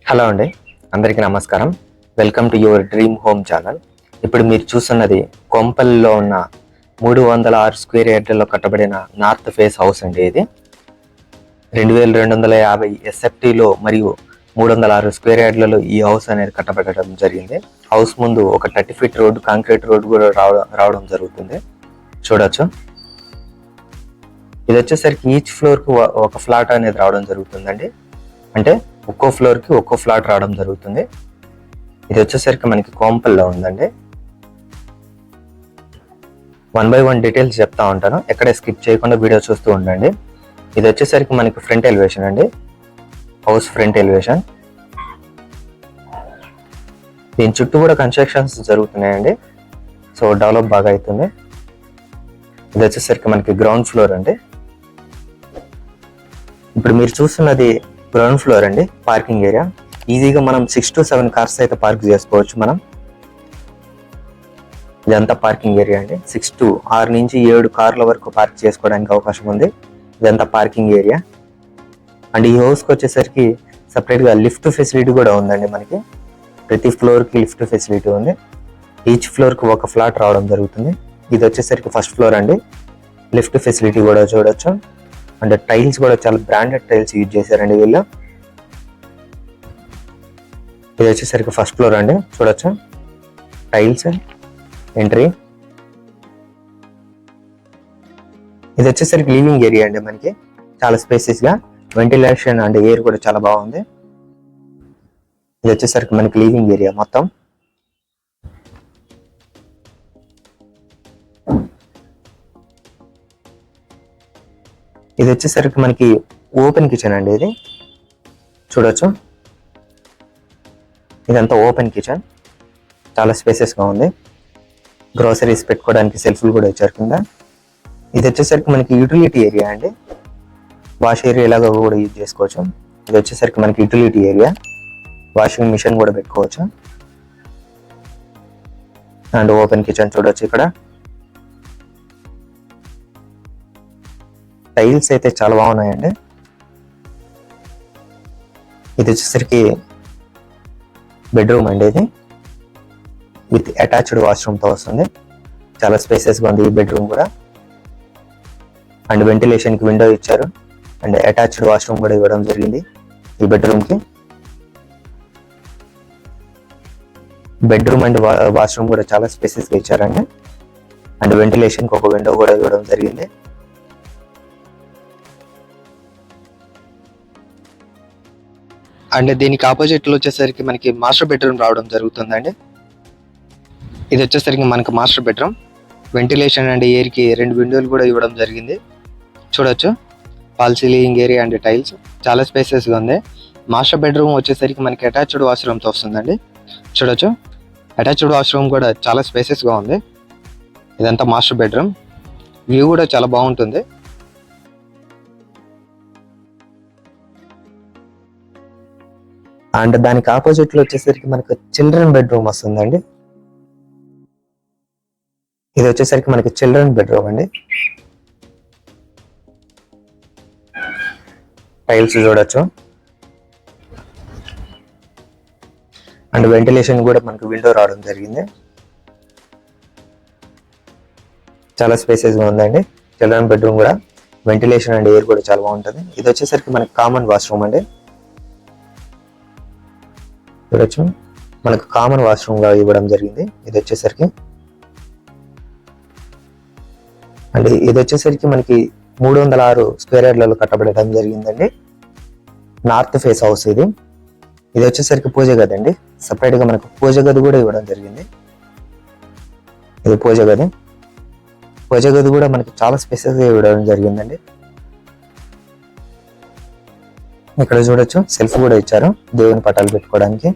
Hello అండి, అందరికీ నమస్కారం. Welcome to your dream home channel. ఇప్పుడు మీరు చూస్తున్నది కొంపల్లో ఉన్న 306 స్క్వేర్ యార్డ్లలో కట్టబడిన నార్త్ ఫేస్ హౌస్ అండి. ఇది 2250 ఎస్ఎఫ్టీలో మరియు 306 స్క్వేర్ యార్డ్లలో ఈ హౌస్ అనేది కట్టబడడం జరిగింది. హౌస్ ముందు ఒక 30 ఫీట్ రోడ్డు, కాంక్రీట్ రోడ్డు కూడా రావడం జరుగుతుంది. చూడొచ్చు. ఇది వచ్చేసరికి ఈచ్ ఫ్లోర్కి ఒక ఫ్లాట్ అనేది రావడం జరుగుతుందండి. అంటే ఒక్కో ఫ్లోర్కి ఒక్కో ఫ్లాట్ రావడం జరుగుతుంది. ఇది వచ్చేసరికి మనకి కోంపల్లో ఉందండి. 1 by 1 డీటెయిల్స్ చెప్తా ఉంటాను, ఎక్కడ స్కిప్ చేయకుండా వీడియో చూస్తూ ఉండండి. ఇది వచ్చేసరికి మనకి ఫ్రంట్ ఎలివేషన్ అండి, హౌస్ ఫ్రంట్ ఎలివేషన్. దీని చుట్టూ కూడా కన్స్ట్రక్షన్స్ జరుగుతున్నాయండి, సో డెవలప్ బాగా అవుతుంది. ఇది వచ్చేసరికి మనకి గ్రౌండ్ ఫ్లోర్ అండి. ఇప్పుడు మీరు చూస్తున్నది గ్రౌండ్ ఫ్లోర్ అండి, పార్కింగ్ ఏరియా. ఈజీగా మనం 6 to 7 కార్స్ అయితే పార్క్ చేసుకోవచ్చు మనం. ఇదంతా పార్కింగ్ ఏరియా అండి. 6 నుంచి 7 కార్ల వరకు పార్క్ చేసుకోవడానికి అవకాశం ఉంది. ఇదంతా పార్కింగ్ ఏరియా. అండ్ ఈ హౌస్కి వచ్చేసరికి సపరేట్గా లిఫ్ట్ ఫెసిలిటీ కూడా ఉందండి. మనకి ప్రతి ఫ్లోర్కి లిఫ్ట్ ఫెసిలిటీ ఉంది. ఈచ్ ఫ్లోర్కి ఒక ఫ్లాట్ రావడం జరుగుతుంది. ఇది వచ్చేసరికి ఫస్ట్ ఫ్లోర్ అండి. లిఫ్ట్ ఫెసిలిటీ కూడా చూడొచ్చు. అండ్ టైల్స్ కూడా చాలా బ్రాండెడ్ టైల్స్ యూజ్ చేశారండి వీళ్ళు. ఇది వచ్చేసరికి ఫస్ట్ ఫ్లోర్ అండి, చూడొచ్చు. Tiles entry. ఇది వచ్చేసరికి లివింగ్ ఏరియా అండి. మనకి చాలా స్పేసెస్ గా వెంటిలేషన్ అండ్ ఎయిర్ కూడా చాలా బాగుంది. ఇది వచ్చేసరికి మనకి లివింగ్ ఏరియా మొత్తం. ఇది వచ్చేసరికి మనకి ఓపెన్ కిచెన్ అండి. ఇది చూడొచ్చు. ఇదంతా ఓపెన్ కిచెన్, చాలా స్పేసెస్గా ఉంది. గ్రోసరీస్ పెట్టుకోవడానికి సెల్ఫ్లు కూడా ఇచ్చారు కింద. ఇది వచ్చేసరికి మనకి యూటిలిటీ ఏరియా అండి. వాష్ ఏరియా లాగా కూడా యూజ్ చేసుకోవచ్చు. ఇది వచ్చేసరికి మనకి యూటిలిటీ ఏరియా, వాషింగ్ మిషన్ కూడా పెట్టుకోవచ్చు. అండ్ ఓపెన్ కిచెన్ చూడొచ్చు. ఇక్కడ టైల్స్ అయితే చాలా బాగున్నాయండి. ఇది వచ్చేసరికి బెడ్రూమ్ అండి. ఇది విత్ అటాచ్డ్ వాష్రూమ్తో వస్తుంది. చాలా స్పేసెస్గా ఉంది ఈ బెడ్రూమ్ కూడా. అండ్ వెంటిలేషన్కి విండో ఇచ్చారు. అండ్ అటాచ్డ్ వాష్రూమ్ కూడా ఇవ్వడం జరిగింది ఈ బెడ్రూమ్కి. బెడ్రూమ్ అండ్ వాష్రూమ్ కూడా చాలా స్పేసెస్గా ఇచ్చారండి. అండ్ వెంటిలేషన్కి ఒక విండో కూడా ఇవ్వడం జరిగింది. అండ్ దీనికి ఆపోజిట్ లో వచ్చేసరికి మనకి మాస్టర్ బెడ్రూమ్ రావడం జరుగుతుందండి. ఇది వచ్చేసరికి మనకి master bedroom. Ventilation and air కి 2 విండోలు కూడా ఇవ్వడం జరిగింది. చూడొచ్చు. Fall ceiling area and tiles చాలా స్పేసెస్ గా ఉంది. మాస్టర్ బెడ్రూమ్ వచ్చేసరికి మనకి అటాచ్డ్ వాష్రూమ్ తో వస్తుందండి. చూడొచ్చు. అటాచ్డ్ వాష్రూమ్ కూడా చాలా స్పేసెస్ గా ఉంది. ఇదంతా మాస్టర్ బెడ్రూమ్. వ్యూ కూడా చాలా బాగుంటుంది. అండ్ దానికి ఆపోజిట్ లో వచ్చేసరికి మనకు చిల్డ్రన్ బెడ్రూమ్ వస్తుందండి. ఇది వచ్చేసరికి మనకి చిల్డ్రన్ బెడ్రూమ్ అండి. టైల్స్ చూడొచ్చు. అండ్ వెంటిలేషన్ కూడా మనకు విండో రావడం జరిగింది. చాలా స్పేసెస్ గా ఉందండి చిల్డ్రన్ బెడ్రూమ్ కూడా. వెంటిలేషన్ అండ్ ఎయిర్ కూడా చాలా బాగుంటుంది. ఇది వచ్చేసరికి మనకి కామన్ వాష్రూమ్ అండి. చూడొచ్చు. మనకు కామన్ వాష్రూమ్ గా ఇవ్వడం జరిగింది. ఇది వచ్చేసరికి అండ్ ఇది వచ్చేసరికి మనకి 306 స్క్వేర్ యార్డ్లలో కట్టబడటం జరిగిందండి. నార్త్ ఫేస్ హౌస్ ఇది. ఇది వచ్చేసరికి పూజ గది అండి. సపరేట్ గా మనకు పూజ గది కూడా ఇవ్వడం జరిగింది. ఇది పూజ గది. పూజ గది కూడా మనకి చాలా స్పేసెస్ గా ఇవ్వడం జరిగిందండి. ఇక్కడ చూడొచ్చు. సెల్ఫ్ కూడా ఇచ్చారు దేవుని పటాలు పెట్టుకోవడానికి.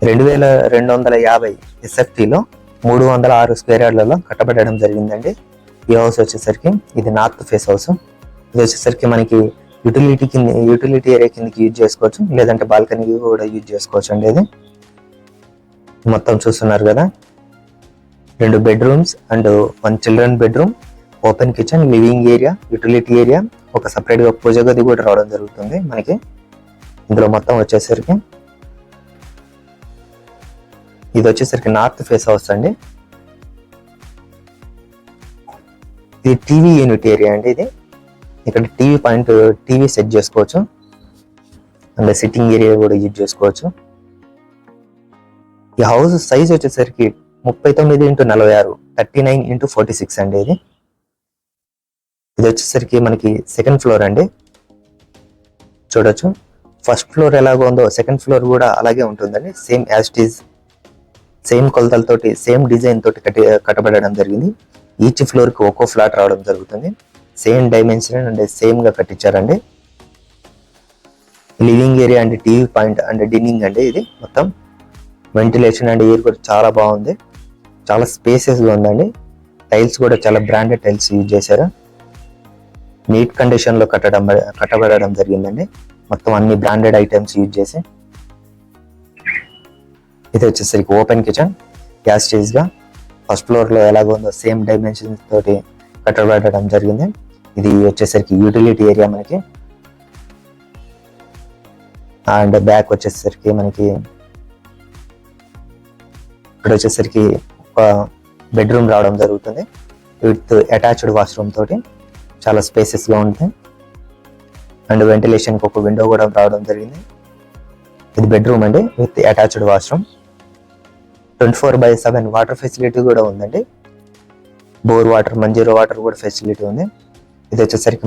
2250 ఎస్ఎఫ్టీలో 306 స్క్వేర్ యార్డ్లలో కట్టబడడం జరిగిందండి. ఈ హౌస్ వచ్చేసరికి ఇది నార్త్ ఫేస్ హౌస్. ఇది వచ్చేసరికి మనకి యూటిలిటీ ఏరియా కిందకి యూజ్ చేసుకోవచ్చు, లేదంటే బాల్కనీ కూడా యూజ్ చేసుకోవచ్చు అండి. ఇది మొత్తం చూస్తున్నారు కదా. 2 bedrooms and 1 children bedroom, open kitchen, living area, utility area, ఒక separate గా పూజ గది కూడా రావడం జరుగుతుంది మనకి. ఇందులో మొత్తం వచ్చేసరికి ఇది వచ్చేసరికి నార్త్ ఫేస్ హౌస్ అండి. ఇది టీవీ యూనిట్ ఏరియా అండి. ఇది ఇక్కడ టీవీ సెట్ చేసుకోవచ్చు అండ్ సిట్టింగ్ ఏరియా కూడా యూజ్ చేసుకోవచ్చు. ఈ హౌస్ సైజ్ వచ్చేసరికి 39x46 39x46 అండి. ఇది వచ్చేసరికి మనకి సెకండ్ ఫ్లోర్ అండి. చూడొచ్చు ఫస్ట్ ఫ్లోర్ ఎలాగో ఉందో సెకండ్ ఫ్లోర్ కూడా అలాగే ఉంటుందండి. Same as it is, same కొలతలతోటి సేమ్ డిజైన్ తోటి కట్టబడడం జరిగింది. ఈచ్ ఫ్లోర్ కి ఒక్కో ఫ్లాట్ రావడం జరుగుతుంది. సేమ్ డైమెన్షన్ అండ్ సేమ్ గా కట్టించారండి. Living area and TV point and dining అండి. ఇది మొత్తం వెంటిలేషన్ అండ్ ఎయిర్ కూడా చాలా బాగుంది. చాలా స్పేసెస్ గా ఉందండి. టైల్స్ కూడా చాలా బ్రాండెడ్ టైల్స్ యూజ్ చేశారు. నీట్ కండిషన్ లో కట్టబడడం జరిగిందండి. మొత్తం అన్ని బ్రాండెడ్ ఐటమ్స్ యూజ్ చేసి. ఇది వచ్చేసరికి ఓపెన్ కిచెన్ గ్యాస్ స్టేజ్ గా ఫస్ట్ ఫ్లోర్ లో ఎలాగో ఉందో సేమ్ డైమెన్షన్స్ తోటి కట్టబడడం జరిగింది. ఇది వచ్చేసరికి యూటిలిటీ ఏరియా మనకి. అండ్ బ్యాక్ వచ్చేసరికి మనకి ఇక్కడ వచ్చేసరికి ఒక బెడ్రూమ్ రావడం జరుగుతుంది విత్ అటాచ్డ్ వాష్రూమ్ తోటి. చాలా స్పేసెస్ గా ఉంటుంది అండ్ వెంటిలేషన్ కి ఒక విండో కూడా రావడం జరిగింది. ఇది బెడ్రూమ్ అండి with attached washroom. 24/7 water facility కూడా ఉందండి. బోర్ వాటర్, మంజీరా వాటర్ కూడా ఫెసిలిటీ ఉంది. ఇది వచ్చేసరికి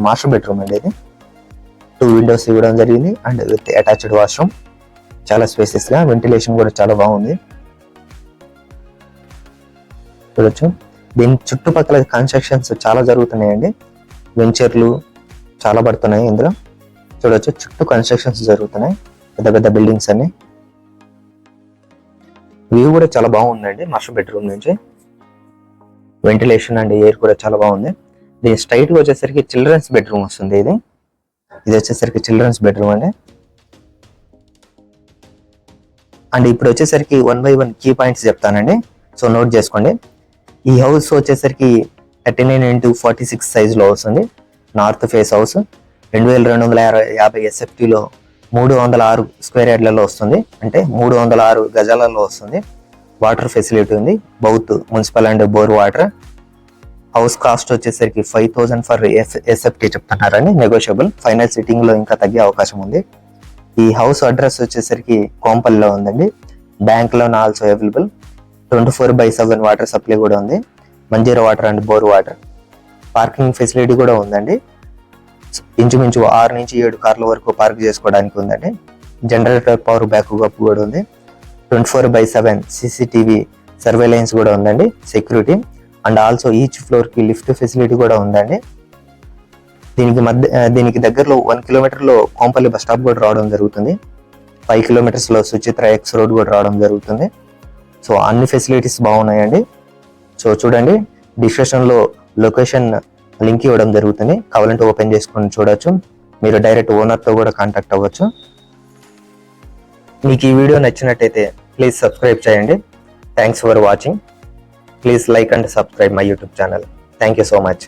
మాస్టర్ బెడ్రూమ్ అండి. ఇది 2 విండోస్ ఇవ్వడం జరిగింది అండ్ విత్ అటాచ్డ్ వాష్రూమ్. చాలా స్పేసెస్ గా, వెంటిలేషన్ కూడా చాలా బాగుంది. చూడొచ్చు దీని చుట్టుపక్కల కన్స్ట్రక్షన్స్ చాలా జరుగుతున్నాయండి. వెంచర్లు చాలా పడుతున్నాయి ఇందులో. చూడొచ్చు చుట్టూ కన్స్ట్రక్షన్స్ జరుగుతున్నాయి, పెద్ద పెద్ద బిల్డింగ్స్ అన్ని. వ్యూ కూడా చాలా బాగుందండి మాస్టర్ బెడ్రూమ్ నుంచి. వెంటిలేషన్ అండ్ ఎయిర్ కూడా చాలా బాగుంది. దీని స్ట్రైట్ గా వచ్చేసరికి చిల్డ్రన్స్ బెడ్రూమ్ వస్తుంది. ఇది వచ్చేసరికి చిల్డ్రన్స్ బెడ్రూమ్ అండి. అండ్ ఇప్పుడు వచ్చేసరికి 1 by 1 కీ పాయింట్స్ చెప్తానండి, సో నోట్ చేసుకోండి. ఈ హౌస్ వచ్చేసరికి 39x46 సైజ్ లో వస్తుంది. నార్త్ ఫేస్ హౌస్ 2250 SFT లో 306 స్క్వేర్ యార్డ్లలో వస్తుంది. అంటే 306 గజాలలో వస్తుంది. వాటర్ ఫెసిలిటీ ఉంది, both municipal and bore water. House cost వచ్చేసరికి 5000 ఫర్ SFT చెప్తున్నారండి, నెగోషియబుల్. ఫైనల్ సిట్టింగ్ లో ఇంకా తగ్గే అవకాశం ఉంది. ఈ హౌస్ అడ్రస్ వచ్చేసరికి కోంపల్లో ఉందండి. Bank loan also available. 24/7 water supply కూడా ఉంది. Manjeera water and bore water. Parking facility కూడా ఉందండి. ఇంచుమించు 6 నుంచి 7 కార్ల వరకు పార్క్ చేసుకోవడానికి ఉందండి. జనరేటర్ పవర్ బ్యాకప్ కూడా ఉంది. 24/7 CCTV సర్వేలెన్స్ కూడా ఉందండి, security. And also each floor కి లిఫ్ట్ ఫెసిలిటీ కూడా ఉందండి. దీనికి దగ్గరలో 1 కిలోమీటర్ లో కోంపల్లి బస్ స్టాప్ కూడా రావడం జరుగుతుంది. 5 కిలోమీటర్స్ లో సుచిత్ర ఎక్స్ రోడ్ కూడా రావడం జరుగుతుంది. సో అన్ని ఫెసిలిటీస్ బాగున్నాయండి. సో చూడండి, డిస్క్రిప్షన్ లో లొకేషన్ లింక్ ఇవ్వడం జరుగుతుంది. కావాలంటే ఓపెన్ చేసుకొని చూడొచ్చు. మీరు డైరెక్ట్ ఓనర్ తో కూడా కాంటాక్ట్ అవ్వచ్చు. మీకు ఈ వీడియో నచ్చినట్టయితే ప్లీజ్ సబ్స్క్రైబ్ చేయండి. Thanks for watching. Please like and subscribe my YouTube channel. Thank you so much.